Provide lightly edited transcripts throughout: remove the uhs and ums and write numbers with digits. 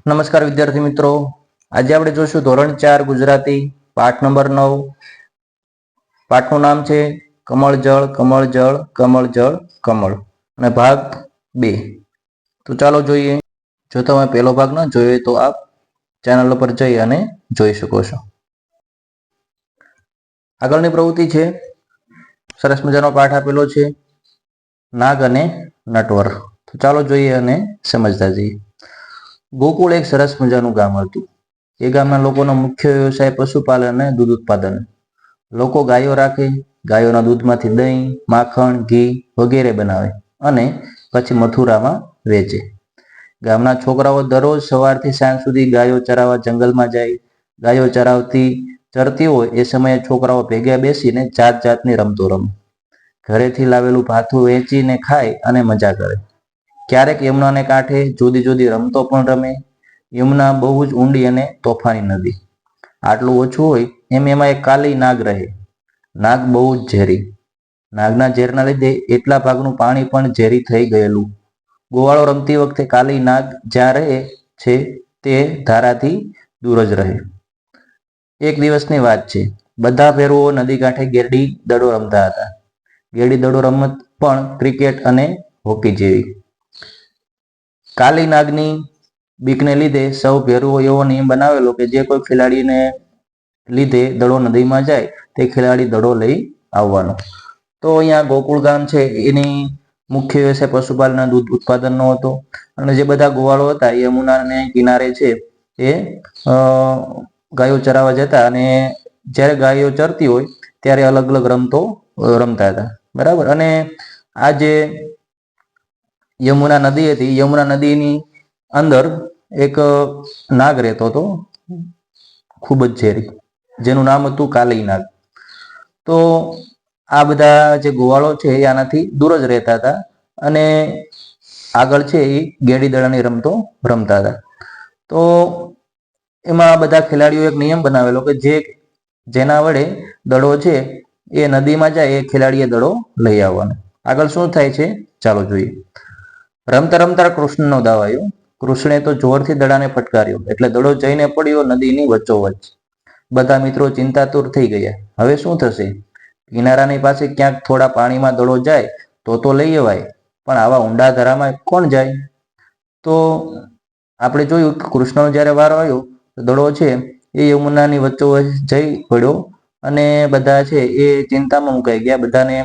નમસ્કાર વિદ્યાર્થી મિત્રો, આજે આપણે જોશું ધોરણ 4 ગુજરાતી પાઠ નંબર 9. પાઠનું નામ છે કમળ જળ કમળ જળ કમળ જળ કમળ અને ભાગ 2. તો ચાલો જોઈએ. જો તમે પહેલો ભાગ ન જોયો તો આપ ચેનલ પર જઈ અને જોઈ શકો છો. આગળની પ્રવૃત્તિ છે, સરસ મજાનો પાઠ આપેલો છે નાગ અને નટવર. તો ચાલો જોઈએ અને સમજતા જઈએ. ગોકુળ એક સરસ મજાનું ગામ હતું. એ ગામના લોકોનો મુખ્ય વ્યવસાય પશુપાલન અને દૂધ ઉત્પાદન. લોકો ગાયો રાખે, ગાયોના દૂધમાંથી દહીં, માખણ, ઘી વગેરે બનાવે અને પછી મથુરામાં વેચે. ગામના છોકરાઓ દરરોજ સવારથી સાંજ સુધી ગાયો ચરાવવા જંગલમાં જાય. ગાયો ચરતી હોય એ સમયે છોકરાઓ ભેગા બેસીને જાત જાતની રમતો રમે. ઘરેથી લાવેલું ભાથું વેચીને ખાય અને મજા કરે. ક્યારેક યમુનાને કાંઠે જુદી જુદી રમતો પણ રમે. યમુના બહુ જ ઊંડી અને તોફાની નદી. આટલું ઓછું હોય એમાં એક કાલી નાગ રહે. નાગ બહુ જ ઝેરી. નાગના ઝેરના લીધે એટલા ભાગનું પાણી પણ ઝેરી થઈ ગયેલું. ગોવાળો રમતી વખતે કાલી નાગ જ્યાં રહે છે તે ધારાથી દૂર જ રહે. એક દિવસની વાત છે. બધા ભેરુઓ નદી કાંઠે ગેડી દડો રમતા હતા. ગેડી દડો રમત પણ ક્રિકેટ અને હોકી જેવી. કાલી નાગની બીકને લીધે સૌ ભેરુઓ એવો નિયમ બનાવેલો કે જે કોઈ ખેલાડીને લીધે દડો નદીમાં જાય તે ખેલાડી દડો લઈ આવવાનો. તો અહીંયા ગોકુળ ગામ છે એની મુખ્ય વ્યવસાય પશુપાલન અને દૂધ ઉત્પાદનનો હતો. અને જે બધા ગોવાળો હતા એ યમુનાને કિનારે છે એ ગાયો ચરાવવા જતા અને જ્યારે ગાયો ચરતી હોય ત્યારે અલગ અલગ રમતો રમતા હતા. બરાબર. અને આ જે યમુના નદી હતી, યમુના નદીની અંદર એક નાગ રહેતો હતો, ખૂબ જ ઝેરી, જેનું નામ હતું કાલી નાગ. તો આ બધા જે ગોવાળો છે એ આનાથી દૂર જ રહેતા હતા અને આગળ છે એ ગેડી દડાની રમતો રમતા હતા. તો એમાં બધા ખેલાડીઓ એક નિયમ બનાવેલો કે જેના વડે દડો છે એ નદીમાં જાય એ ખેલાડીએ દડો લઈ આવવાનો. આગળ શું થાય છે ચાલો જોઈએ. રમતા રમતા કૃષ્ણનો દાવ આવ્યો. કૃષ્ણે તો જોરથી દડાને ફટકાર્યો એટલે દડો જઈને પડ્યો નદીની વચ્ચોવચ્ચ. બધા મિત્રો ચિંતાતુર થઈ ગયા. હવે શું થશે? કિનારાની પાસે ક્યાંક થોડા પાણીમાં દડો જાય તો લઈ અવાય, પણ આવા ઊંડા ધરામાં કોણ જાય? તો આપણે જોયું કે કૃષ્ણનો જ્યારે વારો આવ્યો દડો છે એ યમુનાની વચ્ચોવચ્ચ જઈ પડ્યો અને બધા છે એ ચિંતામાં મુકાઈ ગયા. બધાને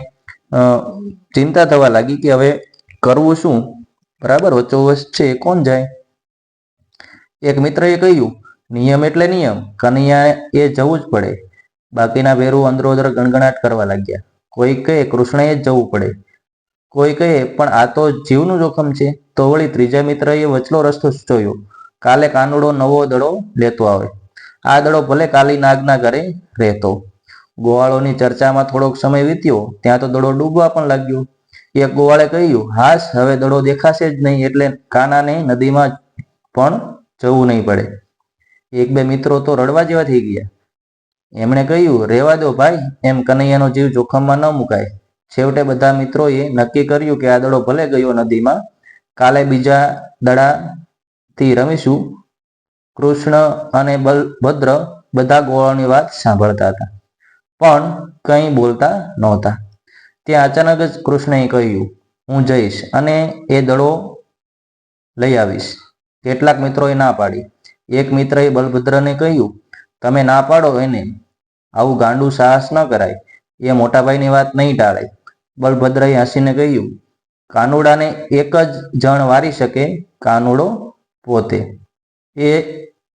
ચિંતા થવા લાગી કે હવે કરવું શું? બરાબર, વચ્ચોવચ્ચ છે કોણ જાય? એક મિત્રએ કહ્યું, નિયમ એટલે નિયમ, કનૈયા એ જવું જ પડે. બાકીના ભેરુ અંદરો અંદર ગણગણાટ કરવા લાગ્યા. કોઈ કહે કૃષ્ણએ જ જવું પડે, કોઈ કહે પણ આ તો જીવનું જોખમ છે. તો વળી ત્રીજા મિત્રએ વચલો રસ્તો સૂચવ્યો. કાલે કાનુડો નવો દડો લેતો આવે. આ દડો ભલે કાલી નાગના ઘરે રહેતો. ગોવાળોની ચર્ચામાં થોડોક સમય વીત્યો ત્યાં તો દડો ડૂબવા પણ લાગ્યો. એક ગોવાળે કહ્યું, હાશ, હવે દડો દેખાશે જ નહીં એટલે કાનાને નદીમાં પણ જવું નહીં પડે. એક બે મિત્રો તો રડવા જેવા થઈ ગયા. એમણે કહ્યું, રહેવા દો ભાઈ, એમ કનૈયાનો જીવ જોખમમાં ન મુકાય. છેવટે બધા મિત્રોએ નક્કી કર્યું કે આ દડો ભલે ગયો નદીમાં, કાલે બીજા દડાથી રમીશું. કૃષ્ણ અને બલભદ્ર બધા ગોવાળોની વાત સાંભળતા હતા પણ કંઈ બોલતા નહોતા. ત્યાં અચાનક જ કૃષ્ણએ કહ્યું, હું જઈશ અને એ દડો લઈ આવીશ. કેટલાક મિત્રોએ ના પાડી. એક મિત્રએ બલભદ્રને કહ્યું, તમે ના પાડો એને, આવું ગાંડું સાહસ ન કરાય. એ મોટાભાઈની વાત નહીં ટાળે. બલભદ્રએ હસીને કહ્યું, કાનુડાને એક જ જણ વારી શકે, કાનુડો પોતે.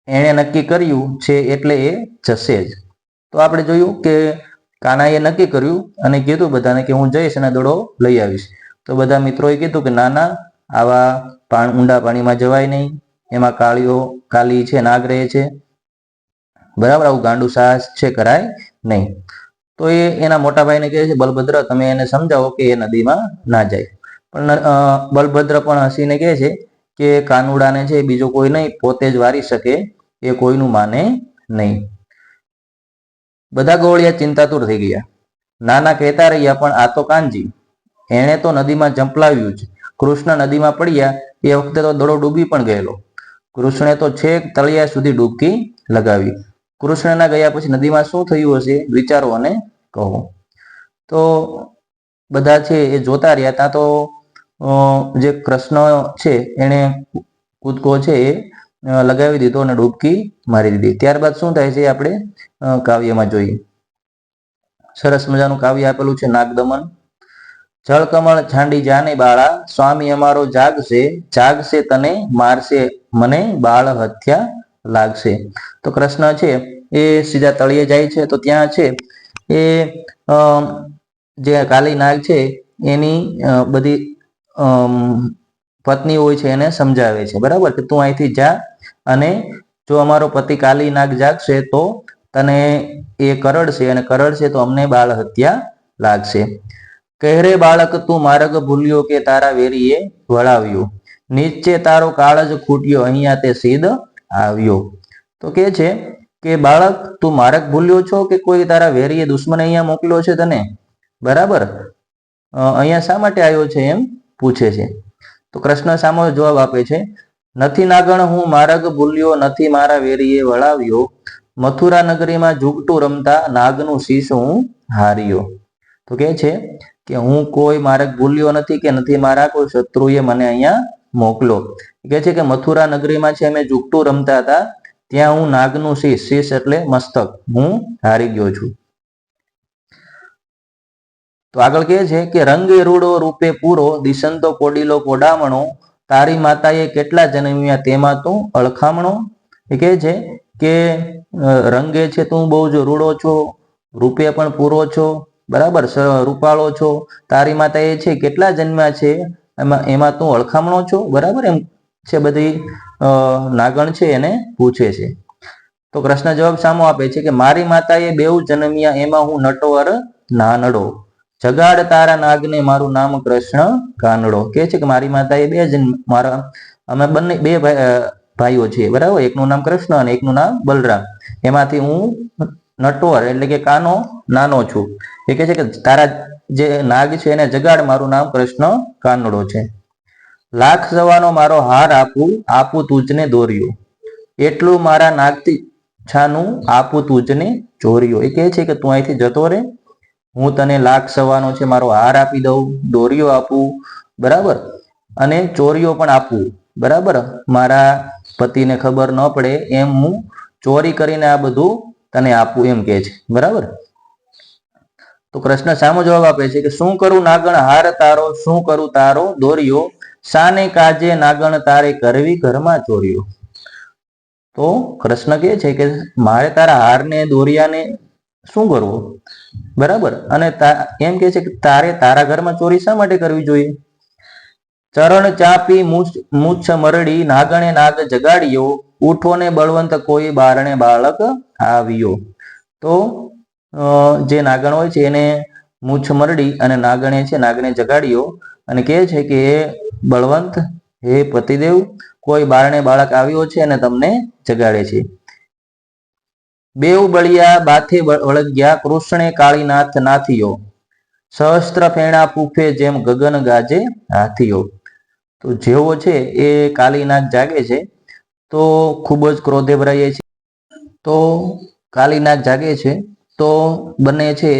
એણે નક્કી કર્યું છે એટલે એ જશે જ. તો આપણે જોયું કે કાનાએ નક્કી કર્યું અને કીધું બધાને કે હું જઈશ અને દડો લઈ આવીશ. તો બધા મિત્રોએ કીધું કે ના ના, આવા ઊંડા પાણીમાં જવાય નહીં, એમાં કાલી છે નાગ રહે છે. બરાબર, આવું ગાંડું સાહસ છે કરાય નહીં. તો એ એના મોટા ભાઈને કહે છે, બલભદ્ર તમે એને સમજાવો કે એ નદીમાં ના જાય. પણ બલભદ્ર પણ હસીને કહે છે કે કાનુડાને છે બીજો કોઈ નહીં, પોતે જ વારી શકે, એ કોઈનું માને નહીં. બધા ગોળિયા ચિંતાતુર થઈ ગયા. નાના કહેતા રહ્યા, પણ આ તો કાનજી, એણે તો નદીમાં ઝંપલાવ્યું જ. કૃષ્ણ નદીમાં પડ્યા એ વખતે તો દડો ડૂબી પણ ગયેલો. કૃષ્ણે તો છેક તળિયા સુધી ડૂબકી લગાવી. કૃષ્ણના ગયા પછી નદીમાં શું થયું હશે વિચારો અને કહો. તો બધા છે એ જોતા રહ્યા. ત્યાં તો જે કૃષ્ણ છે એને કૂદકો છે એ લગાવી દીધો અને ડૂબકી મારી દીધી. ત્યારબાદ શું થાય છે આપણે કાવ્યમાં જોઈએ. સરસ મજાનું કાવ્ય આપેલું છે નાગદમન. જળકમળ છાંડી જાને બાળા, સ્વામી અમારો જાગશે, જાગશે તને મારશે મને બાળ હત્યા લાગશે. તો કૃષ્ણ છે એ સીધા તળિયે જાય છે. તો ત્યાં છે એ જે કાલી નાગ છે એની બધી પત્ની હોય છે એને સમજાવે છે, બરાબર, કે તું અહીંથી જા અને જો અમારો પતિ કાલી નાગ જાગશે તો તને એ કરડશે અને કરડશે તો અમને બાળ હત્યા લાગશે. કહેરે બાળક તું માર્ગ ભૂલ્યો કે તારા વેરીએ વળાવ્યો, નીચે તારો કાળજ ખૂટ્યો અહીંયા તે સીધ આવ્યો. તો કે છે કે બાળક તું માર્ગ ભૂલ્યો છો કે કોઈ તારા વેરીએ દુશ્મને અહીંયા મોકલ્યો છે તને, બરાબર, અહીંયા શા માટે આવ્યો છે એમ પૂછે છે. તો કૃષ્ણ સામો જવાબ આપે છે, નથી નાગણ હું માર્ગ ભૂલ્યો, નથી મારા વેરીએ વળાવ્યો, મથુરા નગરીમાં ઝૂકટું રમતા નાગનું શીશ હું હાર્યો. તો કે છે કે હું કોઈ માર્ગ ભૂલ્યો નથી કે નથી મારા કોઈ શત્રુએ મને અહીંયા મોકલો. કે છે કે મથુરા નગરીમાં છે અમે ઝૂકટું રમતા હતા, ત્યાં હું નાગનું શીશ, શીશ એટલે મસ્તક, હું હારી ગયો છું. તો આગળ કહે છે કે રંગે રૂડો રૂપે પૂરો, દિશંતો કોડીલો કોડામણો, તારી માતાએ કેટલા જન્મ્યા તેમાં તું અળખામણો. એ કહે છે કે રંગે છે તું બહુ જ રૂડો છો, રૂપે પણ પૂરો છો, બરાબર, રૂપાળો છો, તારી માતાએ છે કેટલા જન્મ્યા છે એમાં તું અળખામણો છો, બરાબર, એમ છે બધી નાગણ છે એને પૂછે છે. તો કૃષ્ણ જવાબ સામો આપે છે કે મારી માતાએ બેઉ જન્મ્યા એમાં હું નટવર નાનડો, જગાડ તારા નાગને મારું નામ કૃષ્ણ કાનડો. કે છે કે મારી માતાએ બે જન્મ, મારા અમે બંને બે ભાઈઓ છીએ, બરાબર, એકનું નામ કૃષ્ણ અને એકનું નામ બલરામ, એમાંથી હું નટવર એટલે કે કાનો નાનો છું. એ કહે છે કે તારા જે નાગ છે એને જગાડ, મારું નામ કૃષ્ણ કાનડો છે. લાખ સવાનો મારો હાર આપું, આપું તુજને દોર્યો, એટલું મારા નાગથી છાનું આપું તુજને ચોર્યો. એ કહે છે કે તું અહીંથી જતો રહે, હું તને લાખ સવાનો છે મારો હાર આપી દઉં, દોરીઓ આપું, બરાબર, અને ચોરીઓ પણ આપું, બરાબર, મારા પતિને ખબર ન પડે એમ હું ચોરી કરીને આ બધું તને આપું એમ કે છે, બરાબર. તો કૃષ્ણ સામો જવાબ આપે છે કે શું કરું નાગણ હાર તારો, શું કરું તારો દોર્યો, શાને કાજે નાગણ તારે કરવી ઘરમાં ચોર્યો. તો કૃષ્ણ કહે છે કે મારે તારા હારને દોરિયાને શું કરવું, બરાબર, અને એમ કે છે કે તારે તારા ઘરમાં ચોરી શા માટે કરવી જોઈએ. ચરણ ચાપી મૂછ મરડી, નાગણે નાગ જગાડ્યો, ઉઠો ને બળવંત કોઈ બારણે બાળક આવ્યો. તો જે નાગણ હોય છે એને મૂછ મરડી અને નાગણે છે નાગને જગાડ્યો અને કહે છે કે હે બળવંત, હે પતિદેવ, કોઈ બારણે બાળક આવ્યો છે અને તમને જગાડે છે. બેઉ બળિયા બાથે વળગ્યા, કૃષ્ણે કાળીનાથ નાથિયો, સહસ્ત્ર ફેણા ફૂફે જેમ ગગન ગાજે હાથીઓ. તો જેવો છે એ કાલીનાગ જાગે છે તો ખૂબ જ ક્રોધે ભરાય છે. તો કાલીનાગ જાગે છે તો બંને છે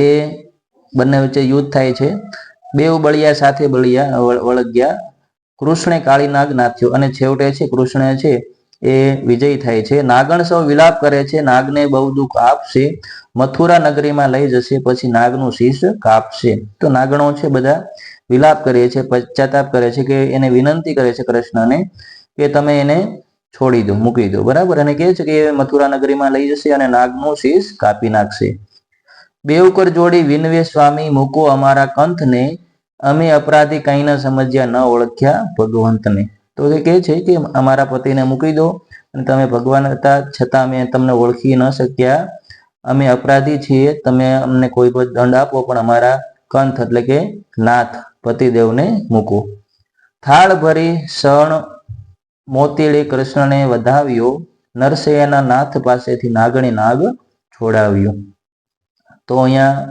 એ બંને વચ્ચે યુદ્ધ થાય છે. બેઉ બળિયા સાથે બળિયા વળગ્યા, કૃષ્ણે કાળીનાગ નાથ્યો અને છેવટે છે કૃષ્ણ છે એ વિજય થાય છે. નાગણ સૌ વિલાપ કરે છે, નાગને બહુ દુઃખ આપશે, મથુરા નગરીમાં લઈ જશે પછી નાગનું શીશ કાપશે. તો નાગણો છે બધા વિલાપ કરે છે, પશ્ચાતાપ કરે છે, કે એને વિનંતી કરે છે કૃષ્ણને કે તમે એને છોડી દો, મૂકી દો, બરાબર, અને કહે છે કે એ મથુરા નગરીમાં લઈ જશે અને નાગનું શીશ કાપી નાખશે. બેઉ કર જોડી વિનવે સ્વામી, મૂકો અમારા કંથને, અમે અપરાધી કઈ ન સમજ્યા, ન ઓળખ્યા ભગવંતને. તો એ કહે છે કે અમારા પતિને મૂકી દો અને તમે ભગવાન હતા છતાં અમે તમને ઓળખી ન શક્યા, અમે અપરાધી છીએ, તમે અમને કોઈ પણ દંડ આપો પણ અમારા કંથ એટલે કે નાથ પતિદેવને મૂકો. થાળ ભરી શણ મોતીડે કૃષ્ણને વધાવ્યો, નરસૈયાના નાથ પાસેથી નાગણી નાગ છોડાવ્યો. તો અહીંયા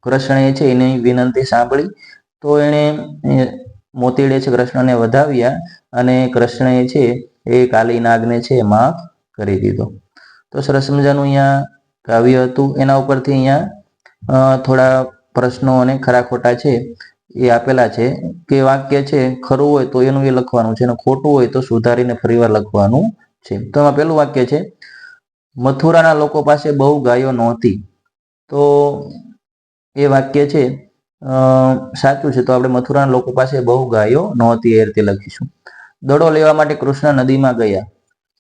કૃષ્ણએ છે એની વિનંતી સાંભળી તો એણે મોતીડે છે કૃષ્ણને વધાવ્યા અને કૃષ્ણએ છે એ કાલી નાગને છે માફ કરી દીધો. તો સરસ મજાનું અહીંયા કાવ્ય હતું. એના ઉપરથી અહીંયા થોડા પ્રશ્નો અને ખરા ખોટા છે એ આપેલા છે કે વાક્ય છે ખરું હોય તો એનું એ લખવાનું છે અને ખોટું હોય તો સુધારીને ફરીવાર લખવાનું છે. તો એમાં પહેલું વાક્ય છે મથુરાના લોકો પાસે બહુ ગાયો નહોતી. તો એ વાક્ય છે સાચું છે. તો આપણે મથુરાના લોકો પાસે બહુ ગાયો નહોતી એ રીતે લખીશું. દડો લેવા માટે કૃષ્ણ નદીમાં ગયા.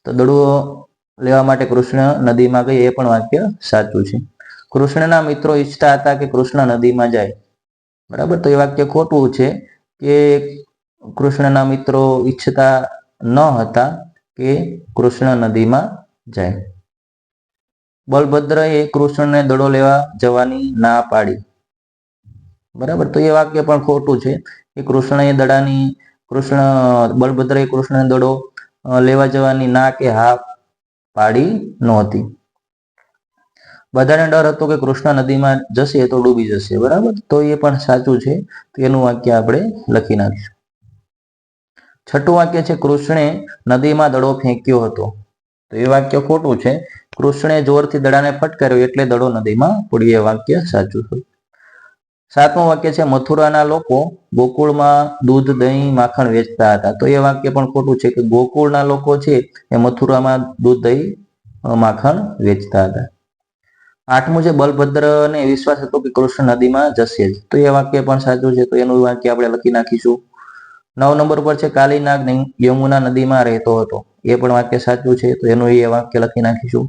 તો દડો લેવા માટે કૃષ્ણ નદીમાં ગયા એ પણ વાક્ય સાચું છે. કૃષ્ણના મિત્રો ઈચ્છતા હતા કે કૃષ્ણ નદીમાં જાય. બરાબર. તો એ વાક્ય ખોટું છે કે કૃષ્ણના મિત્રો ઈચ્છતા ન હતા કે કૃષ્ણ નદીમાં જાય. બલભદ્રએ કૃષ્ણને દડો લેવા જવાની ના પાડી. બરાબર. તો એ વાક્ય પણ ખોટું છે કે બલભદ્રએ કૃષ્ણને દડો લેવા જવાની ના કે હા પાડી નહોતી. બધાને ડર હતો કે કૃષ્ણ નદીમાં જશે તો ડૂબી જશે. બરાબર. તો એ પણ સાચું છે. તો એનું વાક્ય આપણે લખી નાખીશું. છઠ્ઠું વાક્ય છે કૃષ્ણે નદીમાં દડો ફેંક્યો હતો. તો એ વાક્ય ખોટું છે. કૃષ્ણે જોરથી દડાને ફટકાર્યો એટલે દડો નદીમાં પડ્યો. એ વાક્ય સાચું છે. સાતમું વાક્ય છે મથુરાના લોકો ગોકુળમાં દૂધ, દહીં, માખણ વેચતા હતા. તો એ વાક્ય પણ ખોટું છે કે ગોકુળના લોકો છે એ મથુરામાં દૂધ, દહીં, માખણ વેચતા હતા. આઠમું છે બલભદ્રને વિશ્વાસ હતો કે કૃષ્ણ નદીમાં જશે જ. તો એ વાક્ય પણ સાચું છે. તો એનું વાક્ય આપણે લખી નાખીશું. 9 નંબર પર છે કાલી નાગ યમુના નદીમાં રહેતો હતો. એ પણ વાક્ય સાચું છે. તો એનું એ વાક્ય લખી નાખીશું.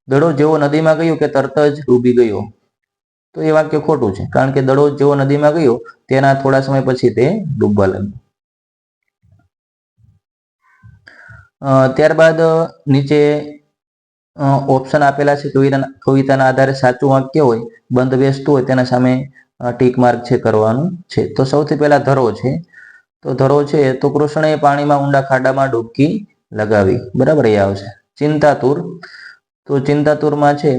દડો જેવો નદીમાં ગયો કે તરત જ ડૂબી ગયો. તો એ વાક્ય ખોટું છે કારણ કે દડો જેવો નદીમાં ગયો તેના થોડા સમય પછી તે ડૂબવા લાગ્યો. ત્યારબાદ નીચે ઓપ્શન આપેલા છે. કવિતાના આધારે સાચું વાક્ય હોય, બંધ બેસતું હોય તેના સામે ટીક માર્ક છે કરવાનું છે. તો સૌથી પહેલા ધરો છે. તો ધરો છે તો કૃષ્ણએ પાણીમાં ઊંડા ખાડામાં ડૂબકી લગાવી. બરાબર. એ આવશે. ચિંતાતુર. તો ચિંતાતુરમાં છે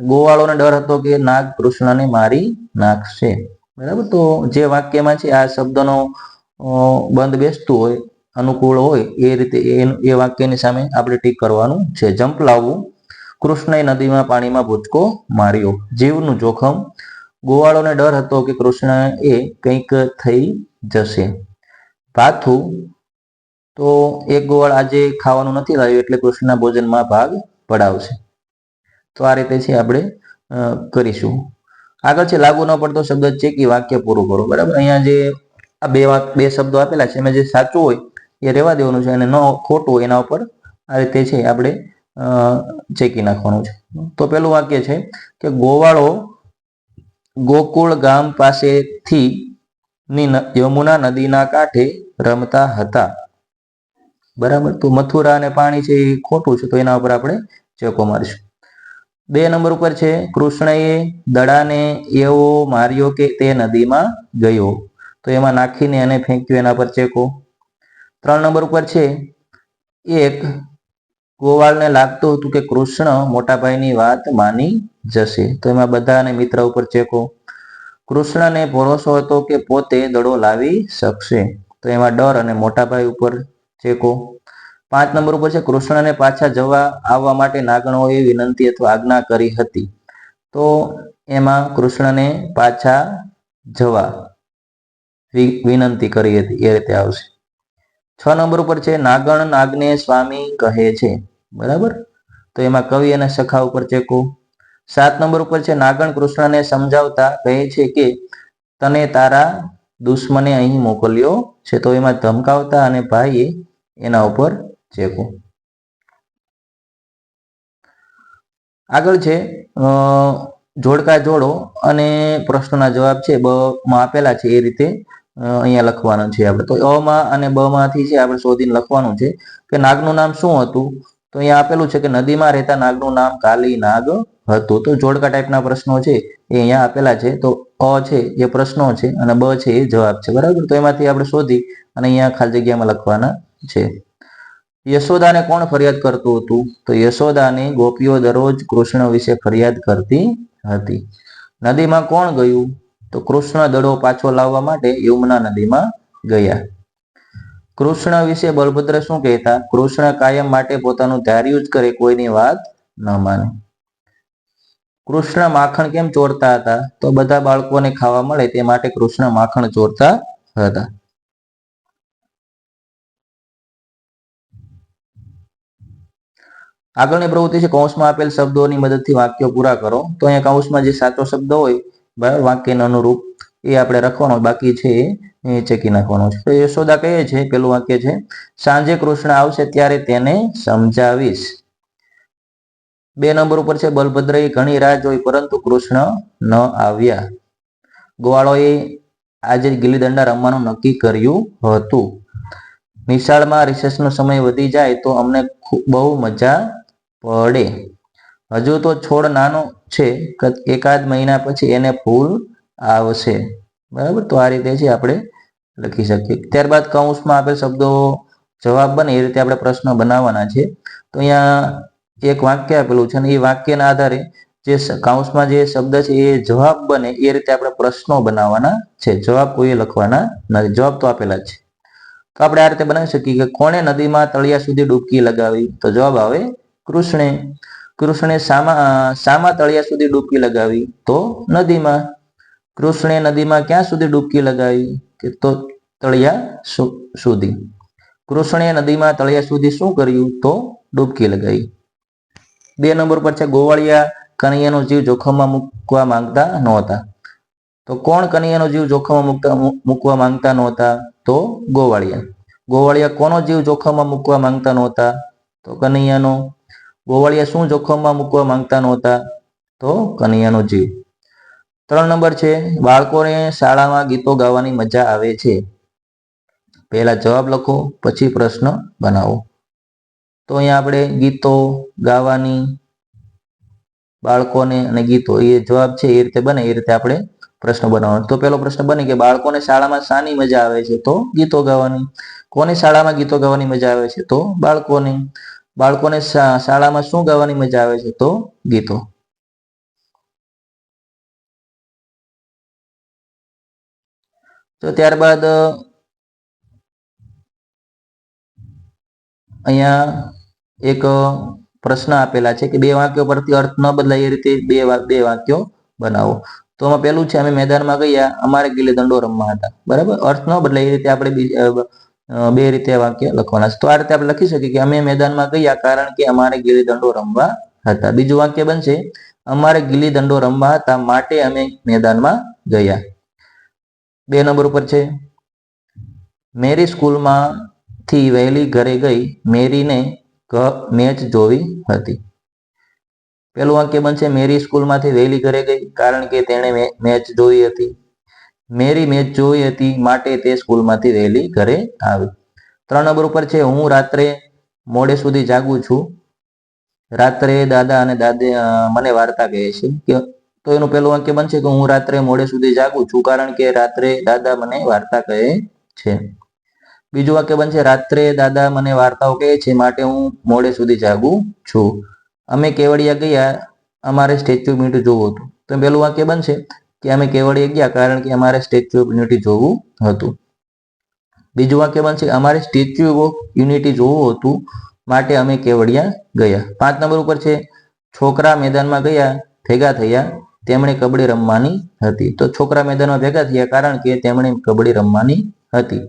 ગોવાળોને ડર હતો કે નાગ કૃષ્ણને મારી નાખશે. બરાબર. તો જે વાક્યમાં છે આ શબ્દનો બંધ બેસતું હોય, અનુકૂળ હોય એ રીતે એ વાક્યની સામે આપણે ટીક કરવાનું છે. ઝંપલાવવું. કૃષ્ણએ નદીમાં પાણીમાં ભૂચકો માર્યો. જીવનું જોખમ. ગોવાળોને ડર હતો કે કૃષ્ણએ કંઈક થઈ જશે. ભાથું. તો એક ગોવાળ આજે ખાવાનું નથી લાવ્યું એટલે કૃષ્ણના ભોજનમાં ભાગ પડાવશે. તો આ રીતે છે આપણે કરીશું. આગળ છે લાગુ ન પડતો શબ્દ ચેકી વાક્ય પૂરું કરો. બરાબર. અહીંયા જે આ બે શબ્દો આપેલા છે એમાં જે સાચું હોય એ રહેવા દેવાનું છે અને ન ખોટું હોય એના ઉપર આ રીતે છે આપણે ચેકી નાખવાનું છે. તો પેલું વાક્ય છે કે ગોવાળો ગોકુળ ગામ પાસેથી યમુના નદીના કાંઠે રમતા હતા. બરાબર. તો મથુરા અને પાણી છે એ ખોટું છે. તો એના ઉપર આપણે ચેકો મારીશું. 2 નંબર ઉપર છે કૃષ્ણએ દડાને એવો માર્યો કે તે નદીમાં ગયો. તો એમાં નાખીને એને ફેંક્યો. એના પર ચેકો. 3 નંબર ઉપર છે એક ગોવાળને લાગતું હતું કે કૃષ્ણ મોટાભાઈની વાત માની જશે. તો એમાં બધા અને મિત્ર ઉપર ચેકો. કૃષ્ણને ભરોસો હતો કે પોતે દડો લાવી શકશે. તો એમાં ડર અને મોટાભાઈ ઉપર ચેકો. 5 નંબર ઉપર છે કૃષ્ણને પાછા આવવા માટે નાગણોએ વિનંતી અથવા આજ્ઞા કરી હતી. તો એમાં કૃષ્ણને પાછા જવા વિનંતી કરી હતી એ રીતે આવશે. 6 નંબર ઉપર છે નાગણ નાગને સ્વામી કહે છે. બરાબર. તો એમાં કવિ અને સખા ઉપર ચેકો. 7 નંબર ઉપર છે નાગણ કૃષ્ણને સમજાવતા કહે છે કે તને તારા દુશ્મને અહીં મોકલ્યો છે. તો એમાં ધમકાવતા અને ભાઈએ એના ઉપર ચેકો. આગળ છે જોડકા જોડો અને પ્રશ્નોના જવાબ છે બ માં આપેલા છે એ રીતે અહીંયા લખવાનું છે આપણે. તો અ માં અને બ માંથી છે આપણે શોધીને લખવાનું છે કે નાગનું નામ શું હતું. તો અહીંયા આપેલું છે કે નદીમાં રહેતા નાગનું નામ કાલી નાગ હતું. તો જોડકા ટાઈપના પ્રશ્નો છે એ અહીંયા આપેલા છે. તો અ છે એ પ્રશ્નો છે અને બ છે એ જવાબ છે. બરાબર. તો એમાંથી આપણે શોધી અને અહીંયા ખાલી જગ્યામાં લખવાના છે. યશોદાને કોણ ફરિયાદ કરતું હતું. તો યશોદાને ગોપીઓ દરરોજ કૃષ્ણ વિશે ફરિયાદ કરતી હતી. નદીમાં કોણ ગયું. તો કૃષ્ણ દડો પાછો લાવવા માટે યમુના નદીમાં ગયા. કૃષ્ણ વિશે બલભદ્ર શું કહેતા? કૃષ્ણ કાયમ માટે પોતાનું ધાર્યું જ કરે, કોઈની વાત ન માને. કૃષ્ણ માખણ કેમ ચોરતા હતા? તો બધા બાળકોને ખાવા મળે તે માટે કૃષ્ણ માખણ ચોરતા હતા. આગળની પ્રવૃત્તિ છે કૌંસમાં આપેલ શબ્દોની મદદથી વાક્યો પૂરા કરો. તો અહીંયા કૌંસમાં જે સાચો શબ્દ હોય બરાબર વાક્યને અનુરૂપ એ આપણે લખવાનો, બાકી છે એ ચેકી નાખવાનો છે. તો યશોદા કહે છે, પેલું વાક્ય છે સાંજે કૃષ્ણ આવશે ત્યારે તેને સમજાવીશ. 2 નંબર ઉપર છે બલભદ્રએ ઘણી રાહ જોઈ પરંતુ કૃષ્ણ ન આવ્યા. ગોવાળોએ આજે ગિલ્લી દંડા રમવાનું નક્કી કર્યું હતું. નિશાળમાં રિસેસનો સમય વધી જાય તો અમને બહુ મજા પડે. હજુ તો છોડ નાનો છે, એકાદ મહિના પછી એને ફૂલ આવશે. બરાબર, તો આ રીતે છે આપણે લખી શકીએ. ત્યારબાદ કૌંસમાં આપેલ શબ્દો જવાબ બને એ રીતે આપણે પ્રશ્ન બનાવવાના છે. તો અહીંયા એક વાક્ય આપેલું છે અને એ વાક્યના આધારે જે કૌંસમાં જે શબ્દ છે એ જવાબ બને એ રીતે આપણે પ્રશ્નો બનાવવાના છે. જવાબ કોઈએ લખવાના નથી, જવાબ તો આપેલા જ છે. તો આપણે આ રીતે બનાવી શકીએ કે કોણે નદીમાં તળિયા સુધી ડૂબકી લગાવી? તો જવાબ આવે કૃષ્ણે. કૃષ્ણે શામાં તળિયા સુધી ડૂબકી લગાવી? તો નદીમાં. કૃષ્ણે નદીમાં ક્યાં સુધી ડૂબકી લગાવી? તો તળિયા સુધી. કૃષ્ણે નદીમાં તળિયા સુધી શું કર્યું? તો ડૂબકી લગાવી. 2 નંબર પર છે ગોવાળિયા કનૈયાનો જીવ જોખમમાં મૂકવા માંગતા નહોતા. તો કોણ કનૈયાનો જીવ જોખમમાં મૂકવા માંગતા નહોતા? તો ગોવાળિયા. ગોવાળિયા કોનો જીવ જોખમમાં મૂકવા માંગતા નહોતા? તો કનૈયાનો. ગોવાળિયા શું જોખમમાં મૂકવા માંગતા નહોતા? તો કનૈયાનો જીવ. 3 નંબર છે બાળકોને શાળામાં ગીતો ગાવાની મજા આવે છે. પહેલા જવાબ લખો પછી પ્રશ્ન બનાવો. તો અહીંયા આપણે ગીતો ગાવાની, બાળકોને અને ગીતો એ જવાબ છે એ રીતે બને એ રીતે આપણે પ્રશ્ન બનાવવાનો. તો પહેલો પ્રશ્ન બને કે બાળકોને શાળામાં શાની મજા આવે છે? તો ગીતો ગાવાની. કોની શાળામાં ગીતો ગાવાની મજા આવે છે? તો બાળકોને. બાળકોને શાળામાં શું ગાવાની મજા આવે છે? તો ગીતો. તો ત્યારબાદ અહીંયા એક પ્રશ્ન આપેલા છે કે 2 વાક્યો પરથી અર્થ ન બદલાય એ રીતે બે વાક્યો બનાવો. તો આમાં પહેલું છે અમે મેદાનમાં ગયા, અમારે ગિલ્લી દંડો રમવા હતા. બરાબર, અર્થ ન બદલાય એ રીતે આપણે 2 રીતે વાક્ય લખવાના છે. તો આ રીતે આપણે લખી શકીએ કે અમે મેદાનમાં ગયા કારણ કે અમારે ગિલ્લી દંડો રમવા હતા. બીજું વાક્ય બનશે અમારે ગિલ્લી દંડો રમવા હતા માટે અમે મેદાનમાં ગયા. 2 નંબર ઉપર છે મેરી સ્કૂલમાંથી વહેલી ઘરે ગઈ, મેરીને મેચ જોવી હતી. પેલું વાક્ય બનશે મેરી સ્કૂલમાંથી વહેલી ઘરે ગઈ કારણ કે તેણે મેચ જોઈ હતી. મેરી મેચ જોઈ હતી માટે તે સ્કૂલમાંથી વહેલી ઘરે આવી. 3 નંબર ઉપર છે હું રાત્રે મોડે સુધી જાગું છું. રાત્રે દાદા અને દાદી મને વાર્તા કહે છે. તો એનું પેલું વાક્ય બનશે કે હું રાત્રે મોડે સુધી જાગું છું કારણ કે રાત્રે દાદા મને વાર્તા કહે છે. બીજું વાક્ય બનશે રાત્રે દાદા મને વાર્તાઓ કહે છે માટે હું મોડે સુધી જાગું છું. અમે કેવડિયા ગયા, અમારે સ્ટેચ્યુ ઓફ યુનિટી જોવું હતું. તો પેલું વાક્ય બનશે કે અમે કેવડિયા ગયા કારણ કે અમારે સ્ટેચ્યુ ઓફ યુનિટી જોવું હતું. બીજું વાક્ય બનશે અમારે સ્ટેચ્યુ ઓફ યુનિટી જોવું હતું માટે અમે કેવડિયા ગયા. 5 નંબર ઉપર છે છોકરા મેદાનમાં ગયા, ભેગા થયા, તેમણે કબડ્ડી રમવાની હતી. તો છોકરા મેદાનમાં ભેગા થયા કારણ કે તેમણે કબડ્ડી રમવાની હતી.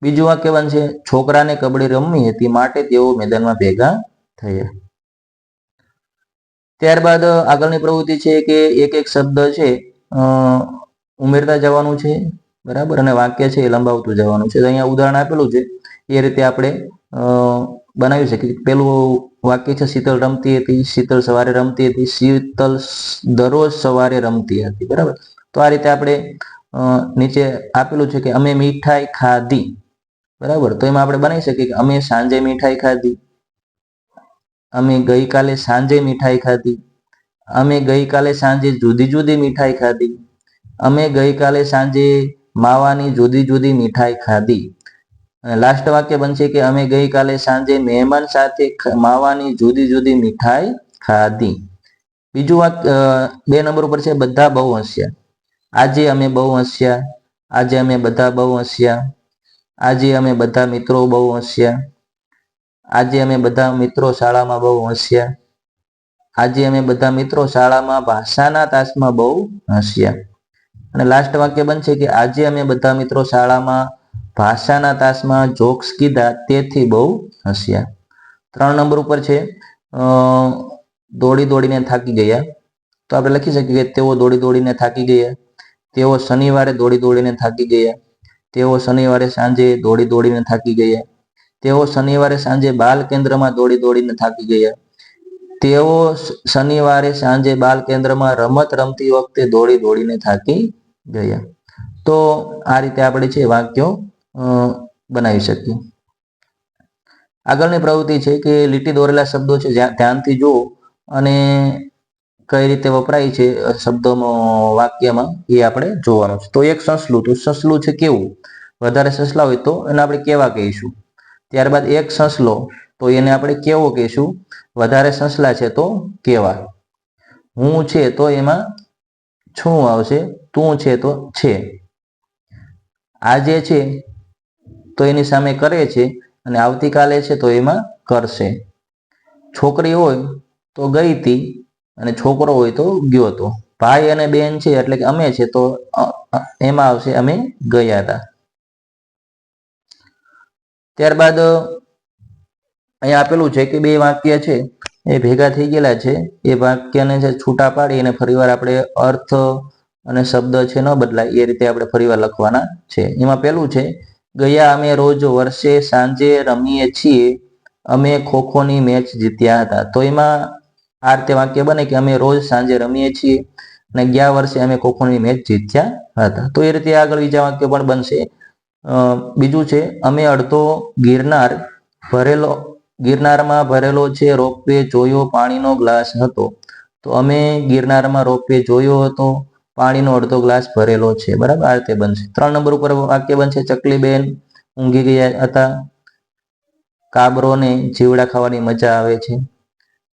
બીજું વાક્ય બનશે છોકરાને કબડ્ડી રમવી હતી માટે તેઓ મેદાનમાં ભેગા થયા. ત્યારબાદ આગળની પ્રવૃત્તિ છે કે એક શબ્દ છે ઉમેરતા જવાનું છે. બરાબર, અને વાક્ય છે એ લંબાવતું જવાનું છે. તો અહીંયા ઉદાહરણ આપેલું છે એ રીતે આપણે બનાવી શકીએ. પેલું વાક્ય છે શીતલ રમતી હતી, શીતલ સવારે રમતી હતી, શીતલ દરરોજ સવારે રમતી હતી. બરાબર, તો આ રીતે આપણે નીચે આપેલું છે કે અમે મીઠાઈ ખાધી. બરાબર, તો એમાં આપણે બનાવી શકીએ કે અમે સાંજે મીઠાઈ ખાધી, અમે ગઈકાલે સાંજે મીઠાઈ ખાધી, અમે ગઈકાલે સાંજે જુદી જુદી મીઠાઈ ખાધી, અમે ગઈકાલે સાંજે માવાની જુદી જુદી મીઠાઈ ખાધી. અને લાસ્ટ વાક્ય બનશે કે અમે ગઈકાલે સાંજે મહેમાન સાથે માવાની જુદી જુદી મીઠાઈ ખાધી. બીજું વાક્ય 2 નંબર ઉપર છે બધા બહુ હસ્યા. આજે અમે બહુ હસ્યા, આજે અમે બધા બહુ હસ્યા, આજે અમે બધા મિત્રો બહુ હસ્યા. આજે અમે બધા મિત્રો શાળામાં બહુ હસ્યા. આજે અમે બધા મિત્રો શાળામાં ભાષાના તાસમાં બહુ હસ્યા. અને લાસ્ટ વાક્ય બનશે કે આજે અમે બધા મિત્રો શાળામાં ભાષાના તાસમાં જોક્સ કીધા તેથી બહુ હસ્યા. 3 નંબર ઉપર છે દોડી દોડીને થાકી ગયા. તો આપણે લખી શકીએ કે તેઓ દોડી દોડીને થાકી ગયા. તેઓ શનિવારે દોડી દોડીને થાકી ગયા. તેઓ શનિવારે સાંજે દોડી દોડીને થાકી ગયા. તેઓ શનિવારે સાંજે બાલ કેન્દ્રમાં દોડી દોડીને થાકી ગયા. તેઓ શનિવારે સાંજે બાલ કેન્દ્રમાં રમત રમતી વખતે દોડી દોડીને થાકી ગયા. તો આ રીતે આપણે છે વાક્યો બનાવી શકીએ. આગળની પ્રવૃત્તિ છે કે લીટી દોરેલા શબ્દો છે ધ્યાનથી જુઓ અને કઈ રીતે વપરાય છે શબ્દોમાં વાક્યમાં એ આપણે જોવાનું છે. તો એક સસલું, તો સસલું છે કેવું, વધારે સસલા હોય તો એને આપણે કેવા કહીશું. ત્યારબાદ એક સસલો, તો એને આપણે કેવો કહીશું, વધારે સસલા છે તો કેવા. હું છે તો એમાં છું આવશે, તું છે તો છે. આજે છે તો એની સામે કરે છે અને આવતીકાલે છે તો એમાં કરશે. છોકરી હોય તો ગઈ હતી અને છોકરો હોય તો ગયો હતો. ભાઈ અને બેન છે એટલે કે અમે છે તો એમાં આવશે અમે ગયા હતા. ત્યારબાદ અહીંયા આપેલું છે કે બે વાક્ય છે એ ભેગા થઈ ગયેલા છે. એ વાક્યને છે છૂટા પાડી અને ફરીવાર આપણે અર્થ અને શબ્દ છે ન બદલાય એ રીતે આપણે ફરીવાર લખવાના છે. એમાં પેલું છે ગયા અમે રોજ વર્ષે સાંજે રમીએ છીએ, અમે ખોખોની મેચ જીત્યા હતા. તો એમાં આ રીતે વાક્ય બને કે અમે રોજ સાંજે રમીએ છીએ અને ગયા વર્ષે અમે ખોખોની મેચ જીત્યા હતા. તો એ રીતે આગળ બીજા વાક્ય પણ બનશે. બીજું છે અમે અડધો ગિરનારમાં ભરેલો છે રોપવે જોયો, પાણીનો ગ્લાસ હતો. તો અમે ગિરનારમાં રોપવે જોયો હતો, પાણીનો અડધો ગ્લાસ ભરેલો છે. બરાબર, આ રીતે બનશે. 3 નંબર ઉપર વાક્ય બનશે ચકલીબેન ઊંઘી ગયા હતા, કાબરોને જીવડા ખાવાની મજા આવે છે.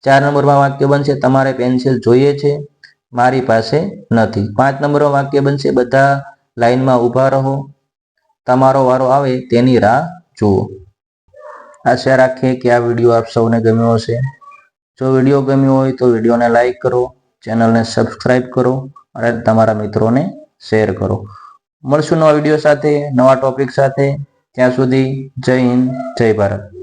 4 નંબરમાં વાક્ય બનશે તમારે પેન્સિલ જોઈએ છે, મારી પાસે નથી. 5 નંબરમાં વાક્ય બનશે બધા લાઈનમાં ઊભા રહો, તમારો વારો આવે તેની રાહ જુઓ. આશા રાખીએ કે આ વિડીયો આપ સૌને ગમ્યો હશે. જો વિડીયો ગમ્યો હોય તો વિડીયોને લાઈક કરો, ચેનલને સબસ્ક્રાઈબ કરો અને તમારા મિત્રોને શેર કરો. મળશું નવા વિડીયો સાથે, નવા ટોપિક સાથે. ત્યાં સુધી જય હિન્દ, જય ભારત.